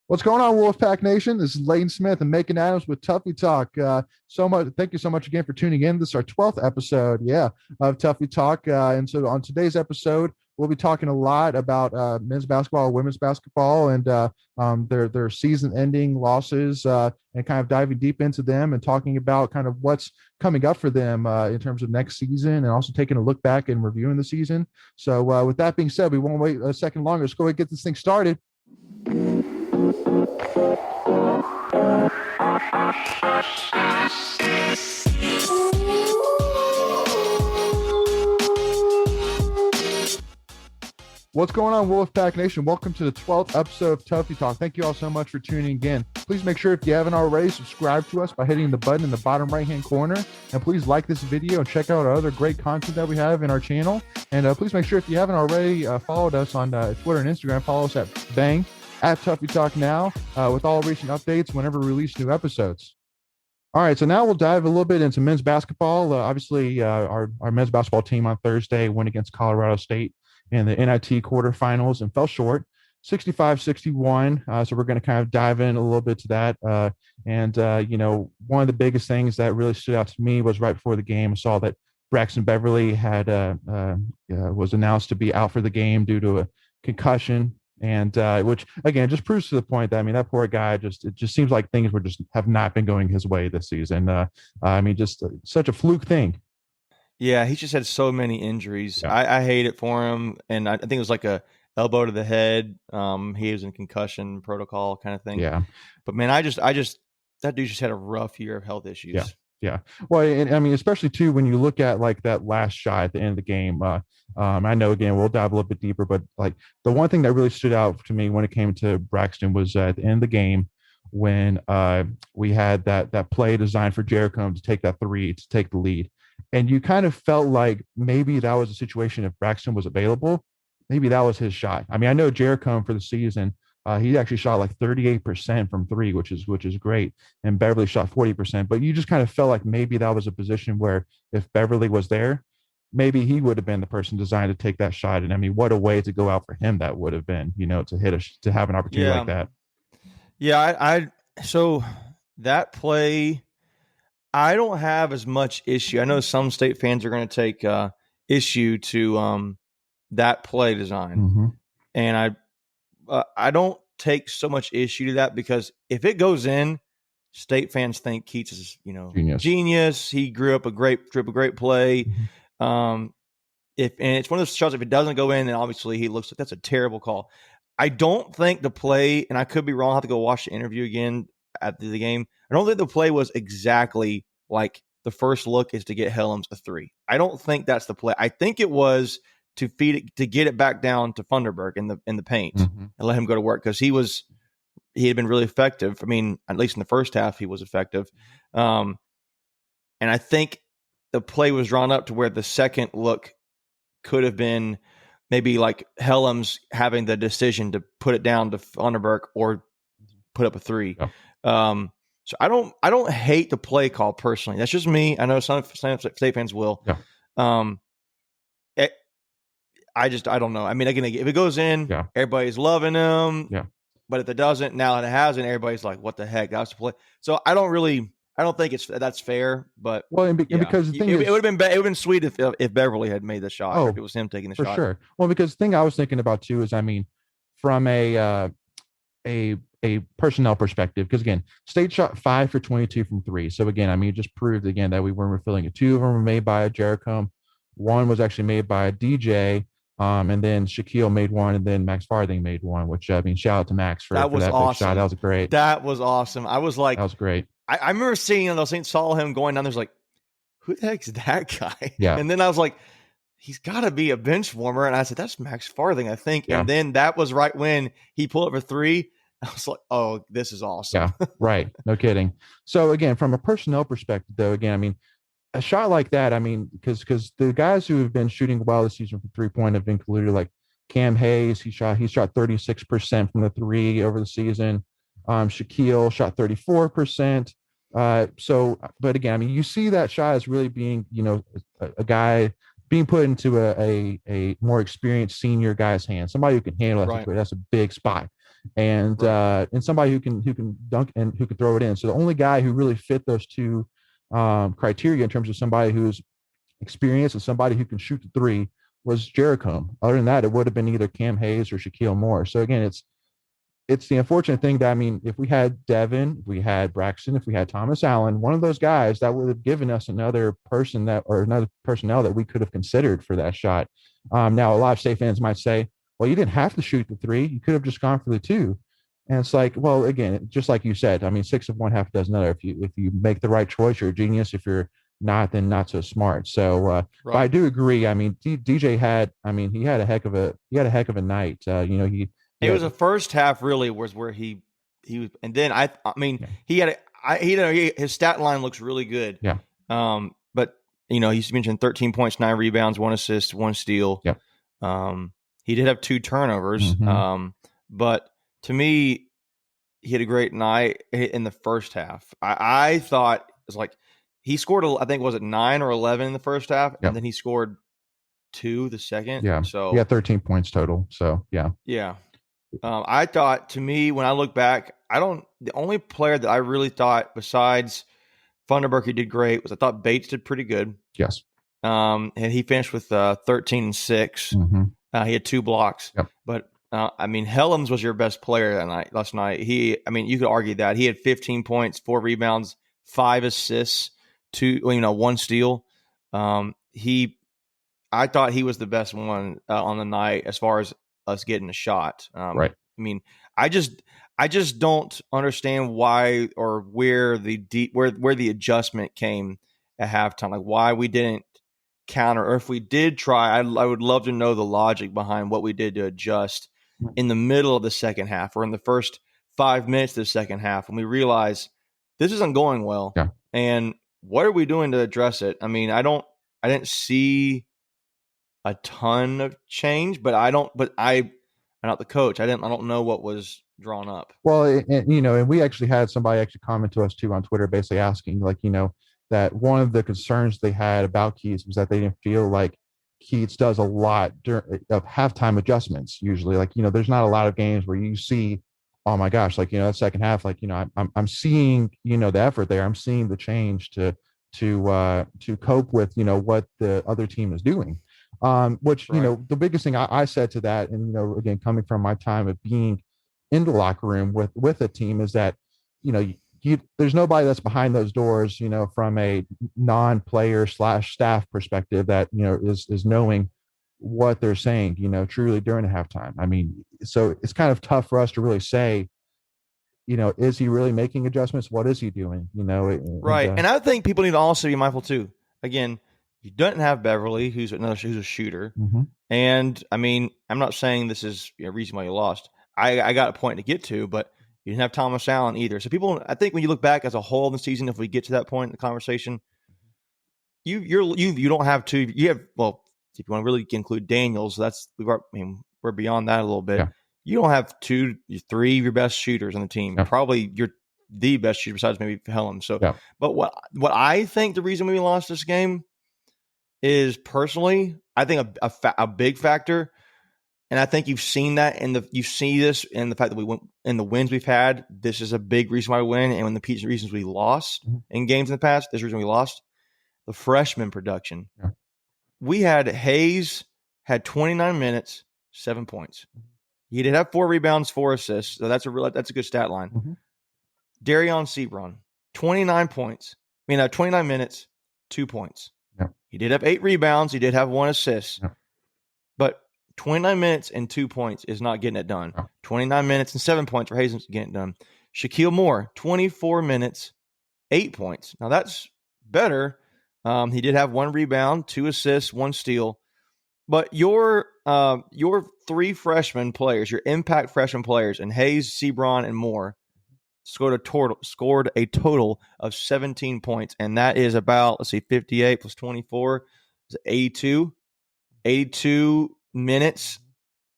What's going on, Wolfpack Nation? This is Layton Smith and Macon Adams with Tuffy Talk. So much, thank you so much again for tuning in. This is our 12th episode, of Tuffy Talk. And so on today's episode, we'll be talking a lot about men's basketball, women's basketball, and their season-ending losses, and kind of diving deep into them and talking about kind of what's coming up for them in terms of next season, and also taking a look back and reviewing the season. So with that being said, we won't wait a second longer. Let's go ahead and get this thing started. What's going on, Wolfpack Nation? Welcome to the 12th episode of Tuffy Talk. Thank you all so much for tuning in. Please make sure, if you haven't already, subscribe to us by hitting the button in the bottom right-hand corner. And please like this video and check out our other great content that we have in our channel. And please make sure, if you haven't already followed us on Twitter and Instagram, follow us at Tuffy Talk now, with all recent updates whenever we release new episodes. All right, so now we'll dive a little bit into men's basketball. Obviously, our men's basketball team on Thursday went against Colorado State in the NIT quarterfinals and fell short, 65-61. So we're going to kind of dive in a little bit to that. One of the biggest things that really stood out to me was right before the game, I saw that Braxton Beverly was announced to be out for the game due to a concussion. And which again just proves to the point that, I mean, that poor guy, it just seems like things have not been going his way this season. Such a fluke thing. Yeah, he's just had so many injuries. Yeah. I hate it for him, and I think it was like a elbow to the head. He was in concussion protocol kind of thing. Yeah, but man, that dude just had a rough year of health issues. Yeah. Well, and I mean, especially too, when you look at like that last shot at the end of the game, I know, again, we'll dive a little bit deeper, but like the one thing that really stood out to me when it came to Braxton was at the end of the game when we had that play designed for Jericho to take that three to take the lead. And you kind of felt like maybe that was a situation, if Braxton was available, maybe that was his shot. I mean, I know Jericho for the season, he actually shot like 38% from three, which is great. And Beverly shot 40%. But you just kind of felt like maybe that was a position where if Beverly was there, maybe he would have been the person designed to take that shot. And I mean, what a way to go out for him that would have been, to have an opportunity like that. Yeah, so that play, I don't have as much issue. I know some State fans are going to take issue to that play design. Mm-hmm. And I don't take so much issue to that, because if it goes in, State fans think Keats is, genius. He grew up a great play. Mm-hmm. And it's one of those shots, if it doesn't go in, then obviously he looks like that's a terrible call. I don't think the play, and I could be wrong, I'll have to go watch the interview again after the game. I don't think the play was exactly like the first look is to get Helms a three. I don't think that's the play. I think it was to feed it, to get it back down to Funderburk in the paint, mm-hmm. and let him go to work, because he had been really effective. I mean, at least in the first half, he was effective. And I think the play was drawn up to where the second look could have been maybe like Helms having the decision to put it down to Funderburk or put up a three. Yeah. So I don't hate the play call personally. That's just me. I know some State fans will. Yeah. I don't know. I mean, again, if it goes in, yeah. Everybody's loving him. Yeah. But if it doesn't, now it hasn't, everybody's like, "What the heck? That's the play." So I don't think that's fair. But because the thing it would have been sweet if Beverly had made the shot. If it was him taking the for shot. Sure. Well, because the thing I was thinking about too is, I mean, from a personnel perspective, because again, State shot 5 for 22 from three. So again, I mean, it just proved again that we weren't filling it. 2 of them were made by Jericho. 1 was actually made by DJ. And then Shaquille made 1, and then Max Farthing made 1, which, I mean, shout out to Max for that awesome. Big shot. That was great. That was awesome. I was like, that was great. I remember seeing saw him going down. There's like, who the heck's that guy? Yeah. And then I was like, he's got to be a bench warmer. And I said, that's Max Farthing, I think. Yeah. And then that was right when he pulled up a three. I was like, oh, this is awesome. Yeah, right. No kidding. So again, from a personnel perspective, though, again, I mean, a shot like that, I mean, because the guys who have been shooting well this season from 3-point have included like Cam Hayes. He shot 36% from the three over the season. Shaquille shot 34%. But again, I mean, you see that shot as really being, a guy being put into a more experienced senior guy's hands, somebody who can handle that situation. That's a big spot. Right. and somebody who can dunk and who can throw it in. So the only guy who really fit those two criteria in terms of somebody who's experienced and somebody who can shoot the three was Jericho. Other than that, it would have been either Cam Hayes or Shaquille Moore. So again, it's the unfortunate thing that, I mean, if we had Devin, if we had Braxton, if we had Thomas Allen, one of those guys that would have given us another person that, or another personnel that we could have considered for that shot. Now, a lot of State fans might say, well, you didn't have to shoot the three. You could have just gone for the two. And it's like, well, again, just like you said, I mean, six of one, half a dozen other. If you make the right choice, you're a genius. If you're not, then not so smart. So, but I Right. do agree. I mean, DJ had, I mean, he had a heck of a night. He It was had, the first half really was where he was, and then I mean, yeah, he had a, I he his stat line looks really good. yeah, But he's mentioned 13 points, 9 rebounds, 1 assist, 1 steal. yeah. He did have 2 turnovers. Mm-hmm. But to me, he had a great night in the first half. I thought it was like he scored, I think, was it 9 or 11 in the first half, Yeah. and then he scored 2 the second. Yeah. He So had 13 points total. So yeah. yeah, I thought, to me, when I look back, the only player that I really thought besides Funderburk who did great was I thought Bates did pretty good. Yes. And he finished with 13 and 6. Mm-hmm. He had 2 blocks, Yep. but I mean, Helms was your best player last night. I mean, you could argue that he had 15 points, 4 rebounds, 5 assists, 1 steal. He, I thought he was the best one on the night as far as us getting a shot. Right. I mean, I just don't understand why or where the adjustment came at halftime. Like why we didn't counter, or if we did try, I would love to know the logic behind what we did to adjust in the middle of the second half or in the first 5 minutes of the second half when we realized this isn't going well. Yeah. And what are we doing to address it? I mean, I didn't see a ton of change, but I'm not the coach. I don't know what was drawn up. Well, and we actually had somebody actually comment to us too on Twitter, basically asking, like, that one of the concerns they had about Keats was that they didn't feel like Keats does a lot of halftime adjustments. Usually, like, there's not a lot of games where you see, oh my gosh, like, that second half, like, I'm seeing, the effort there. I'm seeing the change to cope with, what the other team is doing. Which, Right. the biggest thing I said to that, and, again, coming from my time of being in the locker room with a team, is that, there's nobody that's behind those doors, from a non-player slash staff perspective that, is knowing what they're saying, truly during a halftime. I mean, so it's kind of tough for us to really say, is he really making adjustments? What is he doing? Right. And I think people need to also be mindful too. Again, you don't have Beverly, who's a shooter. Mm-hmm. And I mean, I'm not saying this is a reason why you lost. I got a point to get to, but you didn't have Thomas Allen either. So people, I think when you look back as a whole in the season, if we get to that point in the conversation, you don't have two. You have, well, if you want to really include Daniels, we're beyond that a little bit. Yeah. You don't have 3 of your best shooters on the team. Yeah. Probably you're the best shooter besides maybe Helm. So, Yeah. but what I think the reason we lost this game is, personally, I think a big factor, and I think you've seen that you see this in the fact that we went in the wins we've had. This is a big reason why we win, and when the reasons we lost in games in the past, this is the reason we lost. The freshman production. Yeah. We had Hayes had 29 minutes, 7 points. He did have 4 rebounds, 4 assists, so that's a good stat line. Mm-hmm. Darion Sebron, 29 points. 29 minutes, 2 points. Yeah. He did have 8 rebounds. He did have 1 assist. Yeah. But 29 minutes and 2 points is not getting it done. Yeah. 29 minutes and 7 points for Hayes is getting it done. Shaquille Moore, 24 minutes, 8 points. Now that's better. He did have 1 rebound, 2 assists, 1 steal. But your 3 freshman players, your impact freshman players, and Hayes, Sebron, and Moore scored a total of 17 points, and that is about, 58 plus 24 is 82. 82 minutes,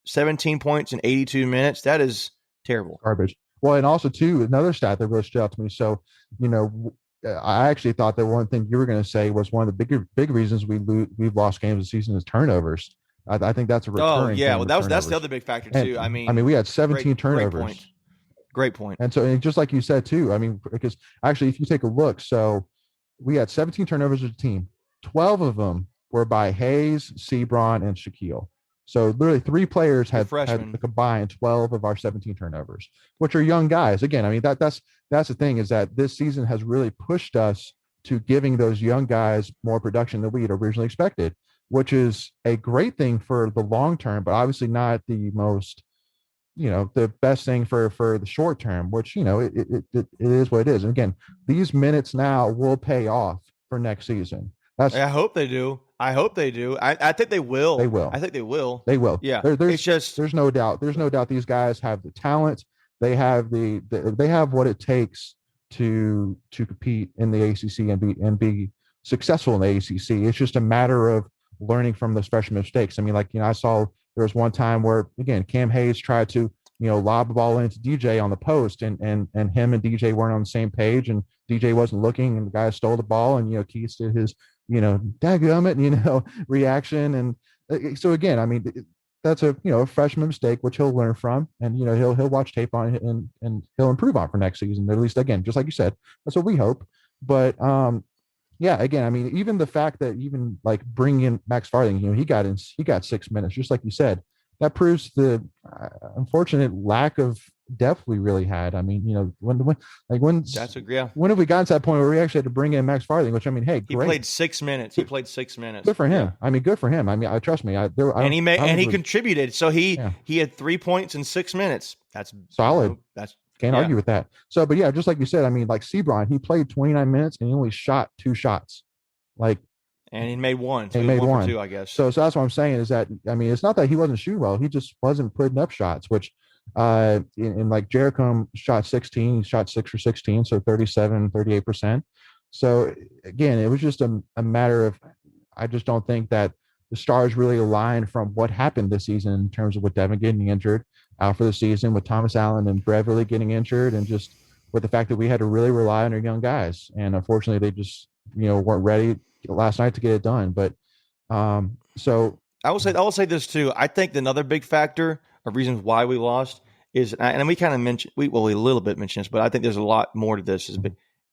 17 points in 82 minutes. That is terrible. Garbage. Well, and also too, another stat that really stood out to me. So, I actually thought that one thing you were going to say was one of the big reasons we've lost games this season is turnovers. I think that's a Oh recurring yeah, thing well with that's the turnovers. other big factor too. I And I mean, mean, we had 17 great point, turnovers. great point. And so, and just like you said too, I mean, because actually, if you take a look, so we had 17 turnovers as a team. 12 of them were by Hayes, Sebron, and Shaquille. So literally, three players The had freshman. combined 12 of our 17 turnovers, which are young guys. Again, I mean that's the thing, is that this season has really pushed us to giving those young guys more production than we had originally expected, which is a great thing for the long term, but obviously not the most, the best thing for the short term, which it is what it is. And again, these minutes now will pay off for next season. That's I hope they do. I hope they do. I think they They will. will. I think they will. They will. Yeah. It's There's just there's no doubt. There's no doubt these guys have the talent. They have they have what it takes to compete in the ACC and be successful in the ACC. It's just a matter of learning from those freshman mistakes. I mean, like, I saw there was one time where, again, Cam Hayes tried to, lob the ball into DJ on the post, and him and DJ weren't on the same page, and DJ wasn't looking, and the guy stole the ball, and Keith did his dadgummit, reaction. And so again, I mean, that's a freshman mistake, which he'll learn from, and he'll watch tape on it, and he'll improve on for next season. At least, again, just like you said, that's what we hope. But yeah, again, I mean, even the fact that even like bringing in Max Farthing, he got 6 minutes, just like you said. That proves the unfortunate lack of depth we really had. I mean, that's a yeah. when have we gotten to that point where we actually had to bring in Max Farthing? Which, I mean, hey, He great. played 6 minutes. He played 6 minutes. Good for him. Yeah. I mean, good for him. I mean, I trust me. And he contributed. So he had 3 points in 6 minutes. That's solid. That's can't argue with that. So, but yeah, just like you said, I mean, like Sebron, he played 29 minutes and he only shot 2 shots. And he made one. So he made one for 2, I guess. So that's what I'm saying, is that, I mean, it's not that he wasn't shooting well. He just wasn't putting up shots, which in like Jericho shot 16, he shot 6 for 16. So 38%. So again, it was just a matter of, I just don't think that the stars really aligned from what happened this season in terms of with Devin getting injured out for the season, with Thomas Allen and Beverly getting injured, and just with the fact that we had to really rely on our young guys. And unfortunately, they just, weren't ready last night to get it done. But so I will say this too. I think another big factor of reasons why we lost is, and we kind of mentioned, we a little bit mentioned this, but I think there's a lot more to this,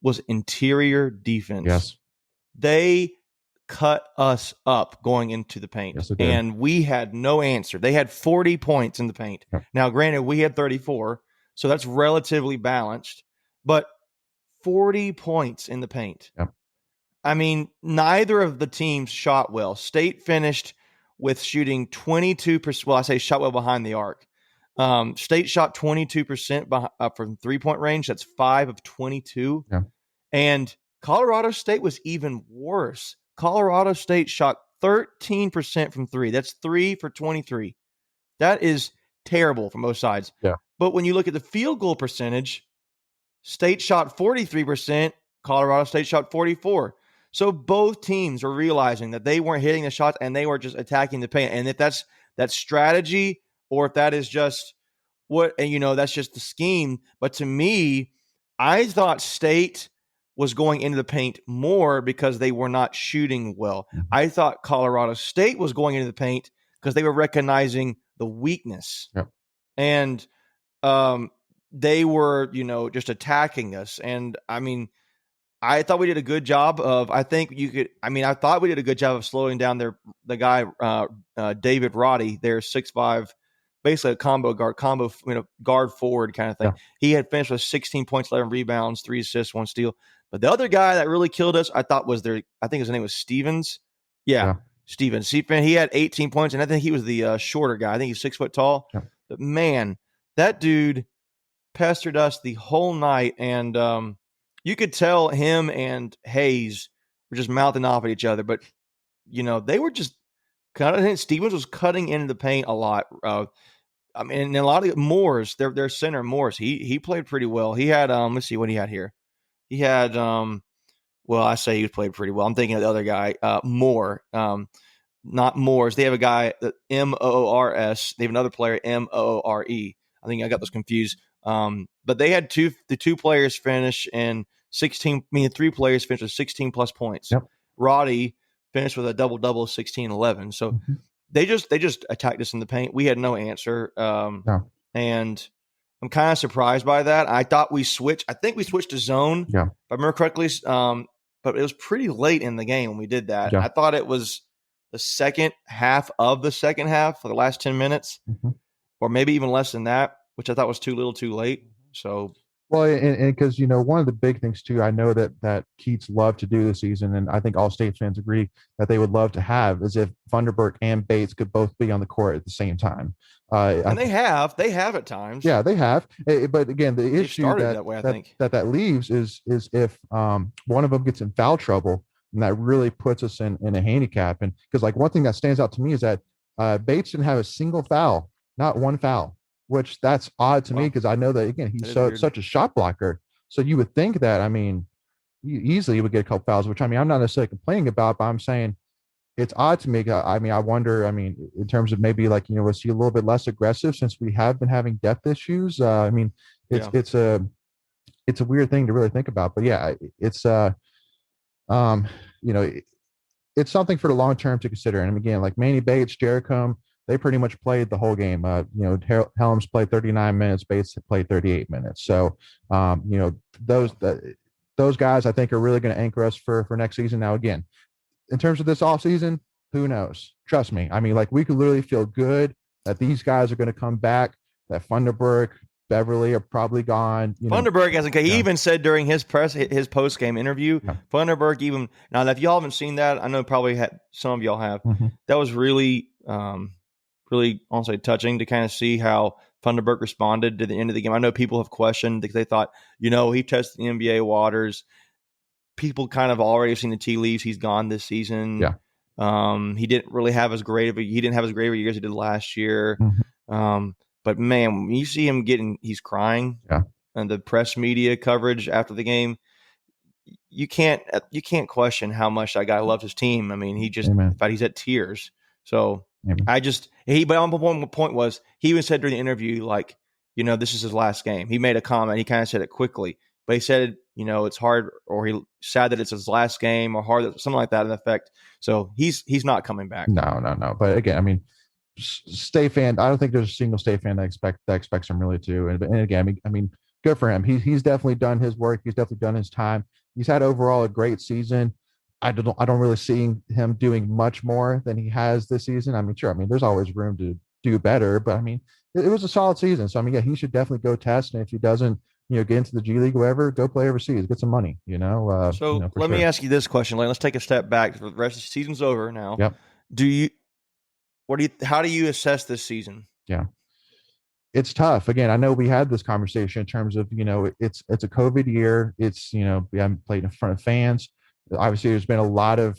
was interior defense. Yes. They cut us up going into the paint, yes, and we had no answer. They had 40 points in the paint. Yep. Now, granted, we had 34, so that's relatively balanced, but 40 points in the paint. Yep. I mean, neither of the teams shot well. State finished with shooting 22%. Well, I say shot well behind the arc. State shot 22% from 3-point range. That's 5 of 22. Yeah. And Colorado State was even worse. Colorado State shot 13% from 3. That's 3 for 23. That is terrible from both sides. Yeah. But when you look at the field goal percentage, State shot 43%. Colorado State shot 44%. So both teams are realizing that they weren't hitting the shots and they were just attacking the paint. And if that's strategy, or if that is just that's just the scheme. But to me, I thought State was going into the paint more because they were not shooting well. I thought Colorado State was going into the paint because they were recognizing the weakness. Yep. And they were, just attacking us. And I mean, I thought we did a good job of, I thought we did a good job of slowing down the guy, David Roddy, their 6'5", basically a combo guard forward kind of thing. Yeah. He had finished with 16 points, 11 rebounds, 3 assists, 1 steal. But the other guy that really killed us, I thought I think his name was Stevens. Yeah. Stevens. He had 18 points, and I think he was the shorter guy. I think he's 6 foot tall. Yeah. But man, that dude pestered us the whole night, and you could tell him and Hayes were just mouthing off at each other. But they were just Stevens was cutting into the paint a lot. I mean, and a lot of Moores, their center Moores, he played pretty well. He had let's see what he had here. He had well, I say he played pretty well. I'm thinking of the other guy, Moore. Not Moores. They have a guy that Moors. They have another player, Moore. I think I got those confused. But they had the 2 players finish in 16. I mean, the 3 players finished with 16 plus points. Yep. Roddy finished with a double, 16-11. So they just attacked us in the paint. We had no answer, No. and I'm kind of surprised by that. I thought we switched. I think we switched to zone, Yeah. if I remember correctly. But it was pretty late in the game when we did that. Yeah. I thought it was the second half of the second half for the last 10 minutes, Mhm. or maybe even less than that, which I thought was too little, too late. So Well, and because one of the big things too, I know that Keats loved to do this season, and I think all State fans agree that they would love to have is if Vanderberg and Bates could both be on the court at the same time. and they have at times. Yeah, they have. But again, the They've issue started that way, I think. that leaves is if one of them gets in foul trouble, and that really puts us in a handicap. And because like one thing that stands out to me is that Bates didn't have a single foul, not one foul, which that's odd to me Wow. because I know that again That he's is weird. such a shot blocker. So you would think that I mean, easily would get a couple fouls, which I mean I'm not necessarily complaining about, but I'm saying it's odd to me. I mean, I wonder. I mean, in terms of maybe like was he a little bit less aggressive since we have been having depth issues? I mean, Yeah. it's a weird thing to really think about, but yeah, it's um you know it's something for the long term to consider. And again, like Manny Bates, Jericom, they pretty much played the whole game. Helms played 39 minutes, Bates played 38 minutes. So those those guys I think are really going to anchor us for next season. Now again, in terms of this off season, who knows? Trust me. I mean, like we could literally feel good that these guys are going to come back. That Funderburk, Beverly are probably gone. Funderburg hasn't. He Yeah. even said during his post game interview, Yeah. Funderburg even now. If y'all haven't seen that, I know probably some of y'all have. Mhm. That was really, really honestly touching to kind of see how Funderburg responded to the end of the game. I know people have questioned because they thought, he tested the NBA waters. People kind of already have seen the tea leaves. He's gone this season. Yeah. He didn't really have as great of a he didn't have as great of a year as he did last year. Mhm. But man, when you see him he's crying, Yeah. and the press media coverage after the game, you can't question how much that guy loves his team. I mean, Amen. in fact, he's at tears. So Amen. but on one point was he even said during the interview, like, this is his last game. He made a comment. He kind of said it quickly, but he said, it's hard, or he sad that it's his last game, or hard, something like that in effect. So he's not coming back. No. But again, I mean, State fan, I don't think there's a single State fan that expects him really to. And again, I mean, good for him. He's definitely done his work. He's definitely done his time. He's had overall a great season. I don't really see him doing much more than he has this season. I mean, sure. I mean, there's always room to do better, but I mean, it was a solid season. So I mean, yeah, he should definitely go test. And if he doesn't, get into the G League, whatever, go play overseas, get some money. So let me ask you this question, Lane. Let's take a step back. The rest of the season's over now. Yep. How do you assess this season? Yeah. It's tough. Again, I know we had this conversation in terms of, it's a COVID year. It's, we haven't played in front of fans. Obviously, there's been a lot of,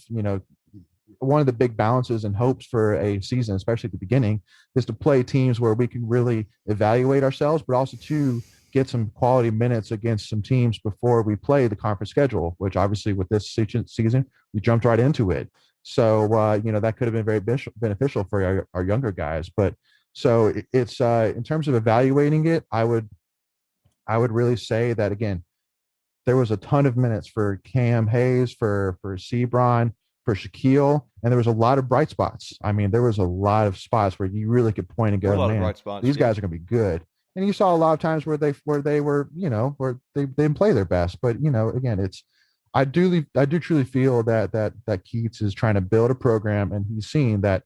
one of the big balances and hopes for a season, especially at the beginning, is to play teams where we can really evaluate ourselves, but also to get some quality minutes against some teams before we play the conference schedule, which obviously with this season, we jumped right into it. So, that could have been very beneficial for our younger guys. But so it's in terms of evaluating it, I would really say that, again, there was a ton of minutes for Cam Hayes, for Sebron, for Shaquille, and there was a lot of bright spots. I mean, there was a lot of spots where you really could point and A go, lot of man, bright spots, these yeah. guys are going to be good. And you saw a lot of times where they were, where they didn't play their best. But again, I do truly feel that Keats is trying to build a program, and he's seen that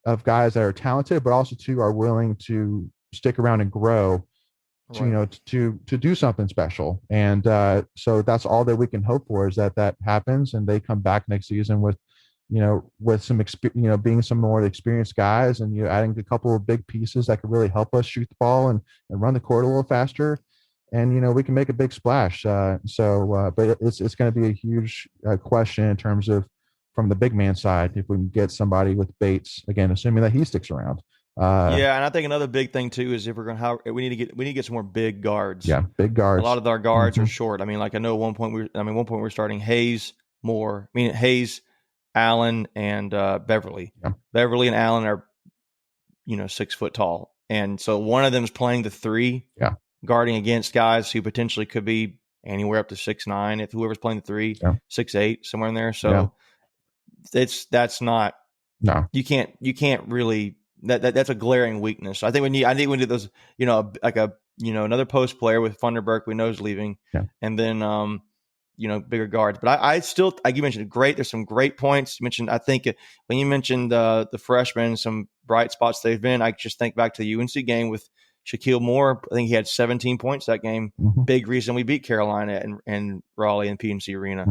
of guys that are talented, but also too are willing to stick around and grow to Right. to do something special. And so that's all that we can hope for, is that happens and they come back next season with with some being some more experienced guys, and adding a couple of big pieces that could really help us shoot the ball and run the court a little faster, and we can make a big splash. But it's going to be a huge question in terms of from the big man side, if we can get somebody with Bates, again, assuming that he sticks around. Yeah, and I think another big thing too is if we're going to we need to get some more big guards. Yeah, big guards. A lot of our guards are Mhm. short. I mean, like I know one point we're starting Hayes, Allen, and Beverly. Yeah. Beverly and Allen are 6 foot tall, and so one of them is playing the three, Yeah. guarding against guys who potentially could be anywhere up to 6'9", if whoever's playing the three, Yeah. 6'8", somewhere in there. So that's not No. You can't really that's a glaring weakness. So I think we need those, like a another post player with Funderburk we know is leaving, Yeah. and then bigger guards. But I still, like you mentioned, great. There's some great points. You mentioned, I think when you mentioned the freshmen, some bright spots they've been. I just think back to the UNC game with Shaquille Moore. I think he had 17 points that game. Mm-hmm. Big reason we beat Carolina and Raleigh and PNC Arena.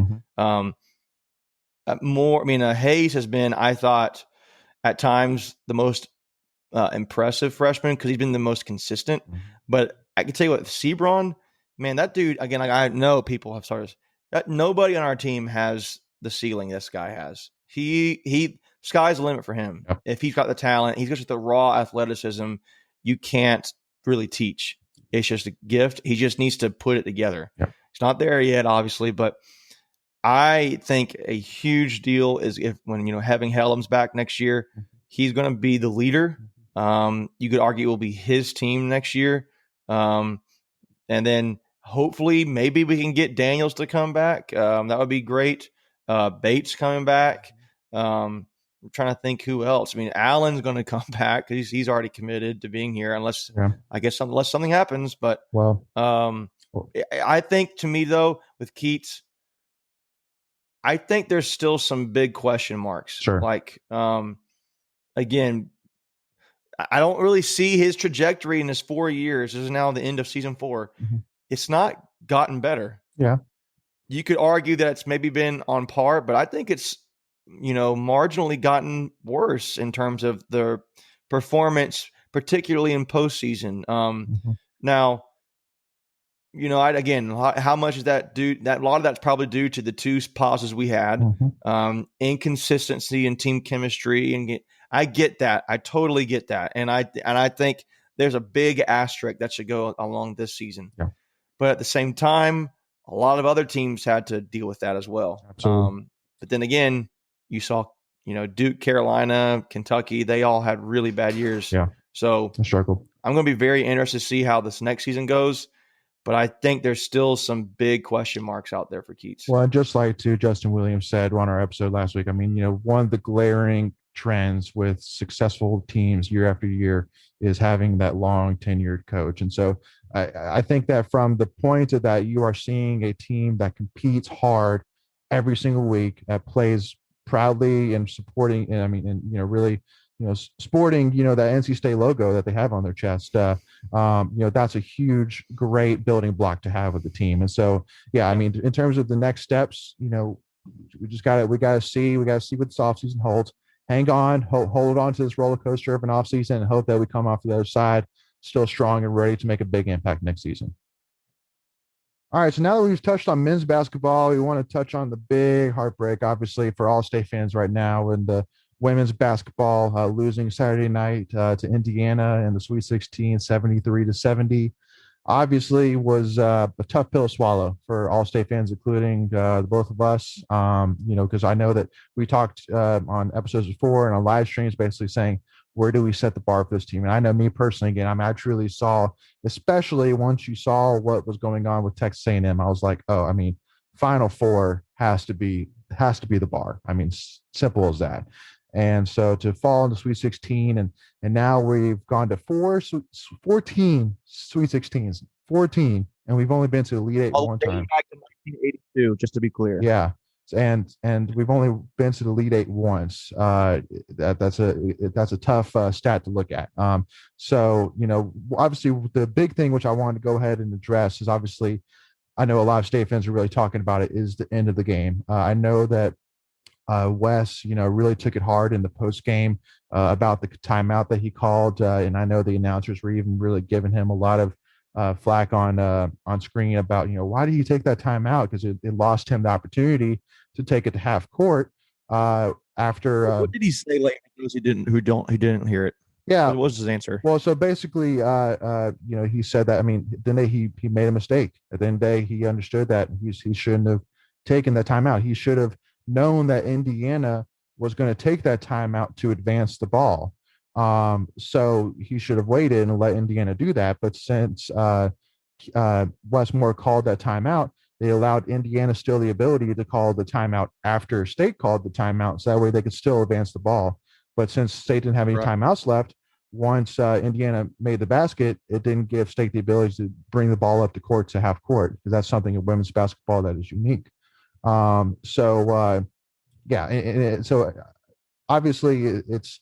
Mm-hmm. Hayes has been, I thought, at times the most impressive freshman because he's been the most consistent. Mm-hmm. But I can tell you what, Sebron, man, that dude, again, like I know people have started that. Nobody on our team has the ceiling this guy has. He sky's the limit for him. Yep. If he's got the talent, he's got the raw athleticism you can't really teach. It's just a gift. He just needs to put it together. Yep. It's not there yet, obviously, but I think a huge deal is if when having Helms back next year, he's going to be the leader. You could argue it will be his team next year, and then hopefully maybe we can get Daniels to come back. That would be great. Bates coming back. I'm trying to think who else. I mean, Allen's going to come back because he's already committed to being here, unless something happens. But I think, to me though, with Keats, I think there's still some big question marks. Sure. Like, again, I don't really see his trajectory in his 4 years. This is now the end of season 4. Mm-hmm. It's not gotten better. Yeah. You could argue that it's maybe been on par, but I think it's, marginally gotten worse in terms of the performance, particularly in postseason. Now, how much is that due? That a lot of that's probably due to the 2 pauses we had, inconsistency in team chemistry, and I get that. I totally get that, and I think there's a big asterisk that should go along this season. Yeah. But at the same time, a lot of other teams had to deal with that as well. Absolutely. But then again, you saw, Duke, Carolina, Kentucky, they all had really bad years. Yeah. So struggle. I'm going to be very interested to see how this next season goes. But I think there's still some big question marks out there for Keats. Well, just like Justin Williams said on our episode last week, I mean, one of the glaring trends with successful teams year after year is having that long tenured coach. And so I think that from the point of that, you are seeing a team that competes hard every single week, that plays proudly and supporting, and really, sporting, that NC State logo that they have on their chest. That's a huge, great building block to have with the team. And so, yeah, I mean, in terms of the next steps, we got to see what this offseason holds. Hang on, hold on to this roller coaster of an offseason and hope that we come off the other side still strong and ready to make a big impact next season. All right, so now that we've touched on men's basketball, we want to touch on the big heartbreak, obviously, for all state fans right now, and the women's basketball losing Saturday night to Indiana in the Sweet 16, 73-70. Obviously, was a tough pill to swallow for all state fans, including the both of us. Because I know that we talked on episodes before and on live streams, basically saying, where do we set the bar for this team? And I know me personally, again, I truly saw, especially once you saw what was going on with Texas A&M, I was like, oh, I mean, Final Four has to be the bar. I mean, simple as that. And so to fall into Sweet 16, and now we've gone to 14 Sweet 16s, 14, and we've only been to Elite Eight one time. Back to 1982, just to be clear. Yeah, and we've only been to the Elite Eight once. That's a tough stat to look at. So obviously the big thing which I wanted to go ahead and address is, obviously, I know a lot of state fans are really talking about it, is the end of the game. I know that Wes, really took it hard in the post game about the timeout that he called, and I know the announcers were even really giving him a lot of flack on screen about, why did you take that timeout? Because it lost him the opportunity to take it to half court after. What did he say later? Those he didn't hear it. Yeah, what was his answer? Well, so basically, he said that. I mean, then he made a mistake. At the end of the day, he understood that he shouldn't have taken that timeout. He should have known that Indiana was going to take that timeout to advance the ball. So he should have waited and let Indiana do that. But since Westmore called that timeout, they allowed Indiana still the ability to call the timeout after State called the timeout. So that way they could still advance the ball. But since State didn't have any Right. timeouts left, once Indiana made the basket, it didn't give State the ability to bring the ball up the court to half court because that's something in women's basketball that is unique. Yeah, so obviously it's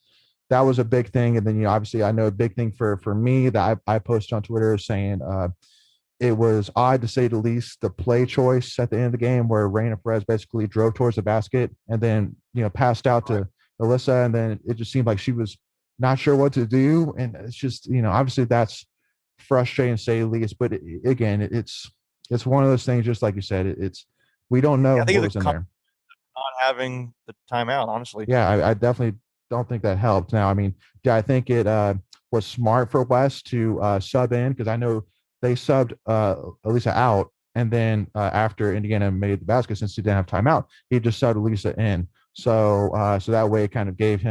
that was a big thing, and then obviously I know a big thing for me that I posted on Twitter saying it was odd to say the least the play choice at the end of the game where Reina Perez basically drove towards the basket and then passed out to Alyssa, and then it just seemed like she was not sure what to do, and it's just obviously that's frustrating to say the least. But again, it's one of those things, just like you said, it's we don't know Yeah, I think what it's was in there. not having the timeout, honestly. Yeah, I definitely don't think that helped. Now, I mean, do I think it was smart for West to sub in? Because I know they subbed Elisa out, and then after Indiana made the basket, since he didn't have timeout, he just subbed Elisa in. So that way, it kind of gave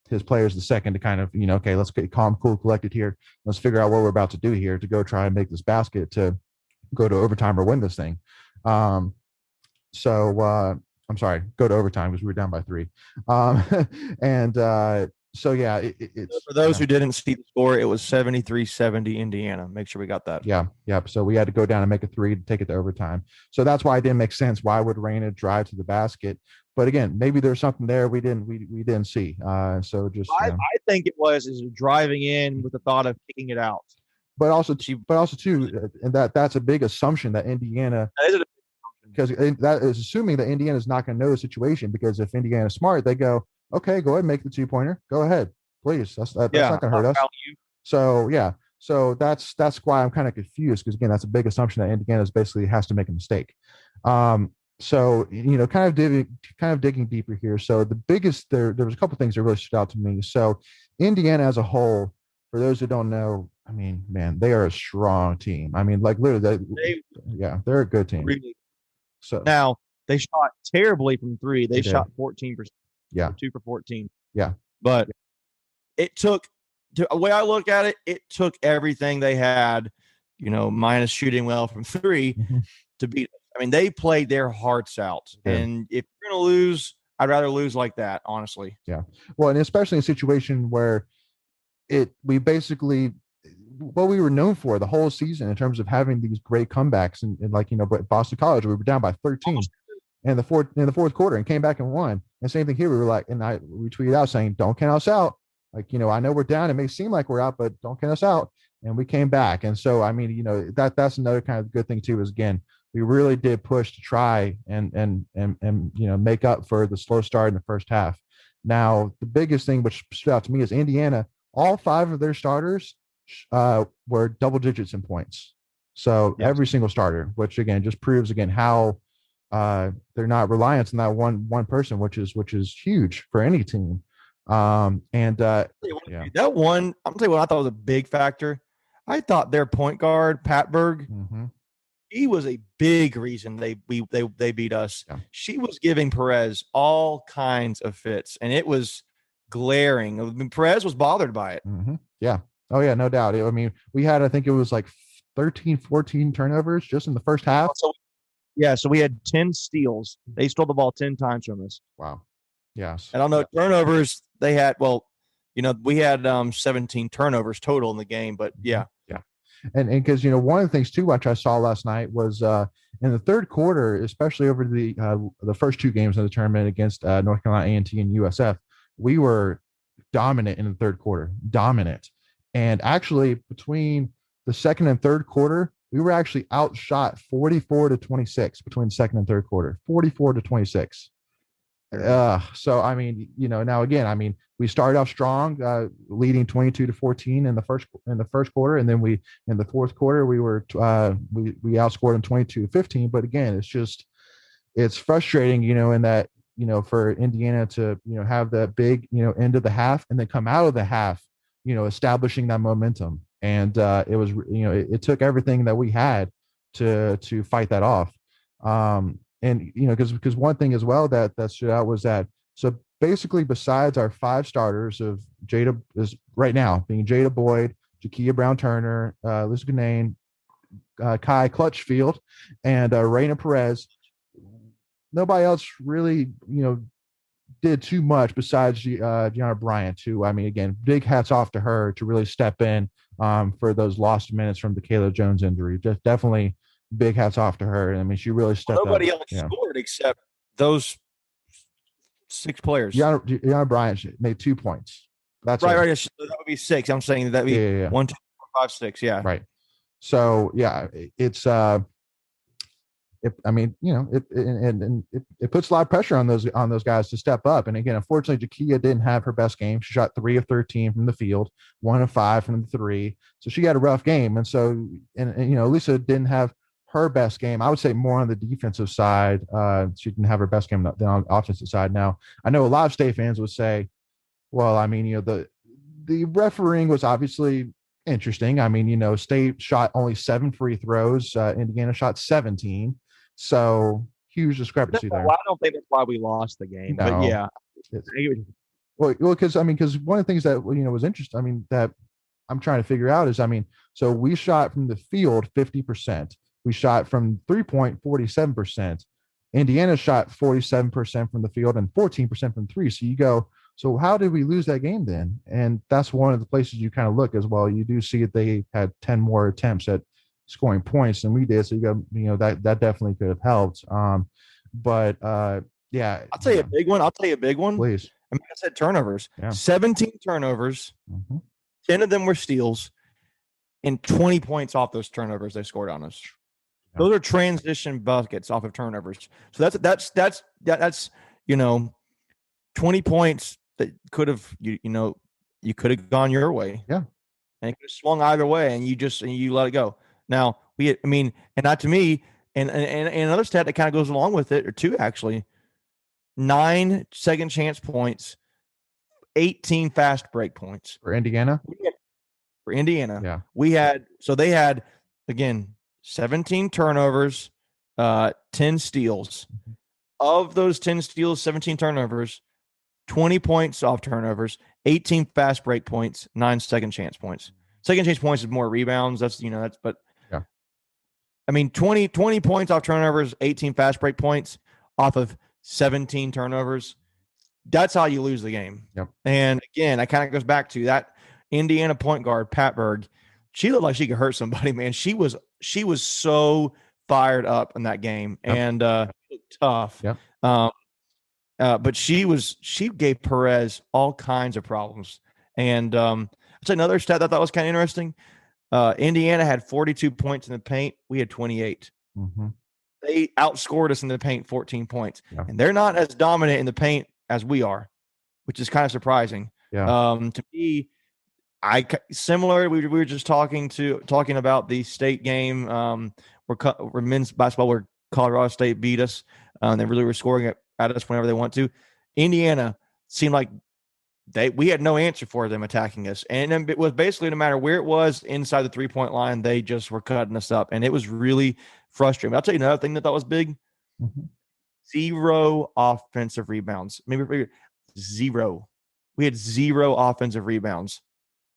his players the second to kind of okay, let's get calm, cool, collected here. Let's figure out what we're about to do here to go try and make this basket to go to overtime or win this thing. Um, so I'm sorry, go to overtime because we were down by 3. Um, and so yeah, it's For those who didn't see the score, it was 73-70 Indiana. Make sure we got that. yeah. So we had to go down and make a 3 to take it to overtime. So that's why it didn't make sense. Why would Reina drive to the basket? But again, maybe there's something there we didn't see. So just I think it was is driving in with the thought of kicking it out. but also too, and that's a big assumption that Indiana, because that is assuming that Indiana is not going to know the situation. Because if Indiana's smart, they go, okay, go ahead and make the 2-pointer. Go ahead, please. That's not going to hurt us. So yeah, so that's why I'm kind of confused because again, that's a big assumption that Indiana basically has to make a mistake. So kind of digging deeper here. So the biggest there was a couple things that really stood out to me. So Indiana as a whole, for those who don't know, I mean, man, they are a strong team. I mean, like literally, they're a good team. Really. So now they shot terribly from 3. They shot 14%. Yeah, 2 for 14. Yeah, but it took the way I look at it. It took everything they had, minus shooting well from 3 to beat. I mean, they played their hearts out, and if you're going to lose, I'd rather lose like that, honestly. Yeah, well, and especially in a situation where we basically what we were known for the whole season in terms of having these great comebacks, and like Boston College, we were down by 13 in the fourth quarter and came back and won. And same thing here, we were like, and we tweeted out saying, "Don't count us out." Like I know we're down. It may seem like we're out, but don't count us out. And we came back. And so I mean, that's another kind of good thing too. Is again, we really did push to try and make up for the slow start in the first half. Now, the biggest thing which stood out to me is Indiana. All 5 of their starters were double digits in points. So every single starter, which again just proves again how they're not reliant on that one person, which is huge for any team. That one, I'm telling you what I thought was a big factor. I thought their point guard Patberg, he was a big reason they beat us. Yeah. She was giving Perez all kinds of fits, and it was glaring. I mean, Perez was bothered by it. Yeah. Oh yeah, no doubt. I mean, we had, I think it was like 13, 14 turnovers just in the first half. So we had 10 steals. They stole the ball 10 times from us. Wow. Yes. And I don't know turnovers. They had we had 17 turnovers total in the game, but yeah. And because one of the things too, which I saw last night was in the third quarter, especially over the first 2 games of the tournament against North Carolina A&T and USF, we were dominant in the third quarter, dominant. And actually, between the second and third quarter, we were actually outshot 44-26 between the second and third quarter, 44-26. So I mean, now again, I mean, we started off strong, leading 22-14 in the first quarter, and then in the fourth quarter we outscored them 22-15. But again, it's frustrating, in that for Indiana to have that big end of the half and then come out of the half, establishing that momentum, and it was it took everything that we had to fight that off. And because one thing as well that stood out was that, so basically besides our 5 starters of Jada is right now being Jada Boyd, Jakia Brown Turner, Liz Ganane, Kai Clutchfield, and Reina Perez, nobody else really did too much besides Gianna Bryant too. I mean, again, big hats off to her to really step in for those lost minutes from the Kayla Jones injury. Just definitely big hats off to her. I mean, she really stepped up. Nobody else Yeah. scored except those 6 players. Gianna Bryant made 2 points. That's Right, it. right. So that would be six. I'm saying that'd Yeah, be yeah, yeah. 1, 2, 4, 5, 6. Yeah. Right. So yeah, it's I mean, it puts a lot of pressure on those guys to step up. And again, unfortunately, Jakia didn't have her best game. She shot 3 of 13 from the field, 1 of 5 from the three. So she had a rough game. And so, Lisa didn't have her best game. I would say more on the defensive side. She didn't have her best game than on the offensive side. Now, I know a lot of State fans would say, well, I mean, the refereeing was obviously interesting. I mean, State shot only 7 free throws. Indiana shot 17. So huge discrepancy there. I don't think that's why we lost the game. But No. yeah. Well, because one of the things that was interesting. I mean, that I'm trying to figure out is, I mean, so we shot from the field 50%. We shot from 3-point 47%. Indiana shot 47% from the field and 14% from three. So you go, so how did we lose that game then? And that's one of the places you kind of look as well. You do see that they had 10 more attempts at scoring points than we did. So you go, that definitely could have helped. But yeah. I'll tell you a big one. Please. I mean, I said turnovers. Yeah. 17 turnovers. Mm-hmm. 10 of them were steals, and 20 points off those turnovers they scored on us. Yeah. Those are transition buckets off of turnovers. So that's 20 points that could have you could have gone your way. Yeah. And it could have swung either way, and you let it go. Now, and not to me, and another stat that kind of goes along with it, or two actually, 9 second chance points, 18 fast break points. For Indiana? Yeah. They had, again, 17 turnovers, 10 steals. Mm-hmm. Of those 10 steals, 17 turnovers, 20 points off turnovers, 18 fast break points, 9 second chance points. Second chance points is more rebounds. But yeah. I mean, 20 points off turnovers, 18 fast break points off of 17 turnovers. That's how you lose the game. Yep. And again, that kind of goes back to that Indiana point guard, Pat Berg. She looked like she could hurt somebody, man. She was so fired up in that game. Yep. And tough. Yep. But she gave Perez all kinds of problems. And that's another stat that I thought was kind of interesting. Indiana had 42 points in the paint. We had 28. Mm-hmm. They outscored us in the paint 14 points. Yeah. And they're not as dominant in the paint as we are, which is kind of surprising. Yeah. To me, similar. We were just talking about the state game where men's basketball, where Colorado State beat us. They really were scoring at us whenever they want to. Indiana seemed like we had no answer for them attacking us, and it was basically no matter where it was inside the 3-point line, they just were cutting us up, and it was really frustrating. But I'll tell you another thing that was big. Mm-hmm. 0 offensive rebounds. Maybe 0. We had 0 offensive rebounds.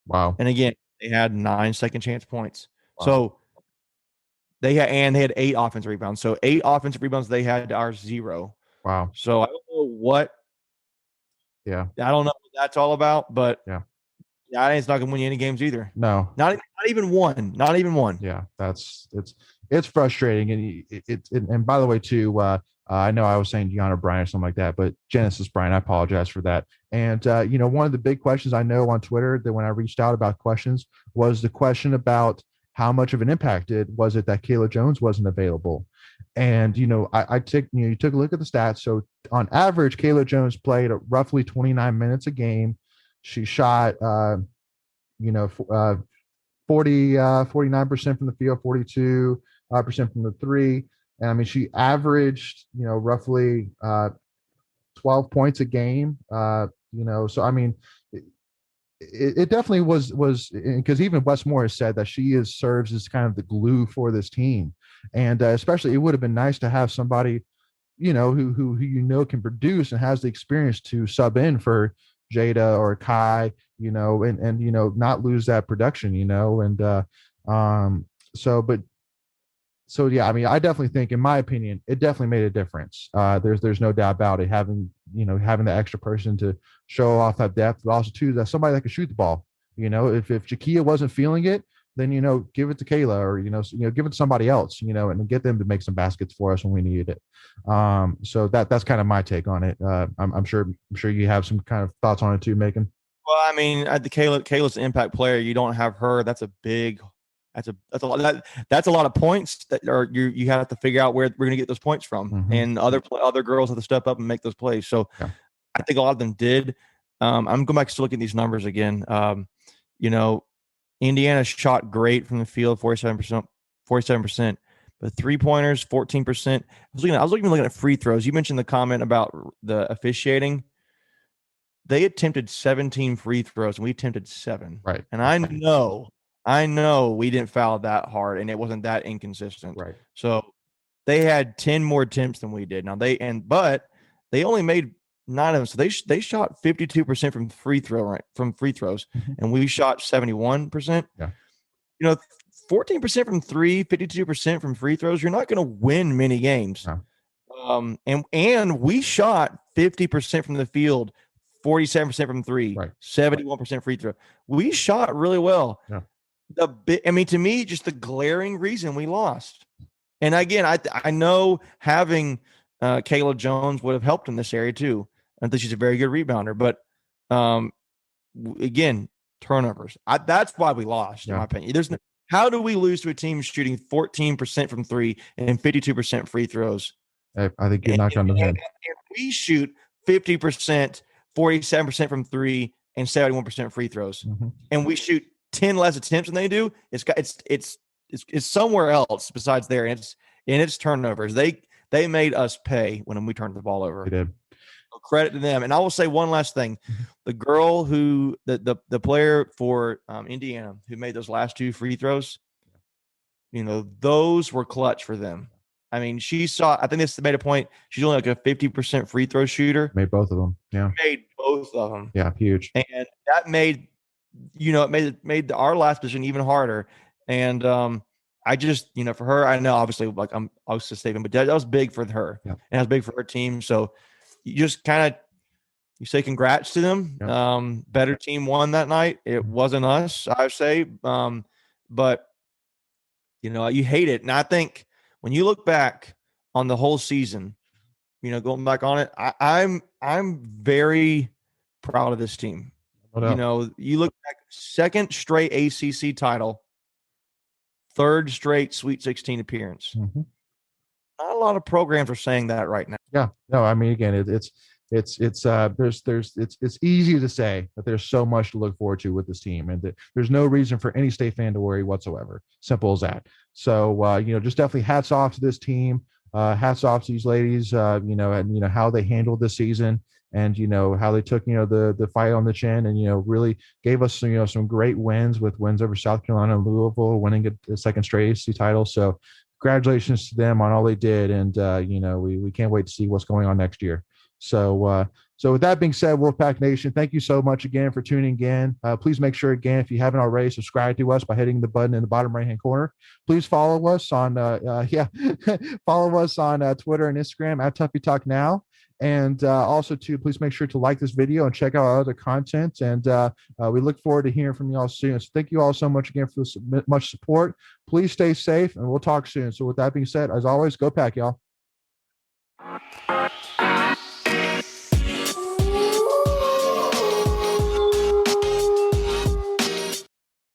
Wow. And again, they had 9 second chance points. Wow. So they had 8 offensive rebounds. So 8 offensive rebounds they had to our 0. Wow. So I don't know what. Yeah. I don't know what that's all about, but yeah, it's not going to win you any games either. No. Not even one. Not even one. Yeah, it's frustrating, and by the way, too, I know I was saying Gianna Bryant or something like that, but Genesis Bryant, I apologize for that. And one of the big questions I know on Twitter that when I reached out about questions was the question about how much of an impact was it that Kayla Jones wasn't available. And I took you took a look at the stats. So on average, Kayla Jones played roughly 29 minutes a game. She shot 49% from the field, 42% from the three. And I mean, she averaged, roughly 12 points a game. So I mean, it definitely was because even Wes Moore has said that she serves as kind of the glue for this team. And especially it would have been nice to have somebody, who can produce and has the experience to sub in for Jada or Kai, and not lose that production, but So yeah, I mean, I definitely think, in my opinion, it definitely made a difference. There's no doubt about it. Having the extra person to show off that depth, but also too that somebody that can shoot the ball. If Jakia wasn't feeling it, then give it to Kayla, or give it to somebody else. And get them to make some baskets for us when we needed it. So that's kind of my take on it. I'm sure you have some kind of thoughts on it too, Macon. Well, I mean, at the Kayla's an impact player. You don't have her. That's a lot. That's a lot of points that are you have to figure out where we're going to get those points from, and other girls have to step up and make those plays. So Yeah. I think a lot of them did. I'm going back to looking at these numbers again. Indiana shot great from the field, 47%, but 3-pointers, 14%. I was looking at free throws. You mentioned the comment about the officiating. They attempted 17 free throws and we attempted 7. Right. And I know we didn't foul that hard and it wasn't that inconsistent. Right. So they had 10 more attempts than we did. But they only made 9 of them. So they shot 52% from free throws, and we shot 71%. Yeah. 14% from 3, 52% from free throws. You're not going to win many games. No. And we shot 50% from the field, 47% from 3, Right. 71% free throw. We shot really well. Yeah. To me, just the glaring reason we lost. And again, I know having Kayla Jones would have helped in this area too. I think she's a very good rebounder, but again, turnovers. That's why we lost, in my opinion. How do we lose to a team shooting 14% from 3 and 52% free throws? I think you're knocked on the head. And we shoot 50%, 47% from 3, and 71% free throws, and we shoot 10 less attempts than they do. It's somewhere else besides there, and it's turnovers. They made us pay when we turned the ball over. They did. So credit to them. And I will say one last thing: the girl the player for Indiana who made those last 2 free throws, those were clutch for them. I mean, I think this made a point. She's only like a 50% free throw shooter. Made both of them. Yeah. Made both of them. Yeah. Huge. And that made our last position even harder. And I just, for her, I know obviously like I'm obviously Stephen, but that was big for her. Yeah. And it was big for her team. So you just you say congrats to them. Yeah. Better team won that night. It wasn't us, I say. But you hate it. And I think when you look back on the whole season, going back on it, I'm very proud of this team. You look back, 2nd straight ACC title, 3rd straight Sweet 16 appearance. Not a lot of programs are saying that right now. Yeah. No, I mean, again, it's easy to say that there's so much to look forward to with this team, and that there's no reason for any state fan to worry whatsoever. Simple as that. So, just definitely hats off to this team. Hats off to these ladies, and how they handled this season, and how they took the fight on the chin, and really gave us some great wins over South Carolina and Louisville, winning a 2nd straight ACC title. So congratulations to them on all they did, and we can't wait to see what's going on next year. So with that being said, Wolfpack Nation, thank you so much again for tuning in. Please make sure, again, if you haven't already, subscribe to us by hitting the button in the bottom right-hand corner. Please follow us on follow us on Twitter and Instagram at Tuffy Talk Now. And also, too, please make sure to like this video and check out our other content. And we look forward to hearing from you all soon. So thank you all so much again for this much support. Please stay safe, and we'll talk soon. So with that being said, as always, go Pack, y'all.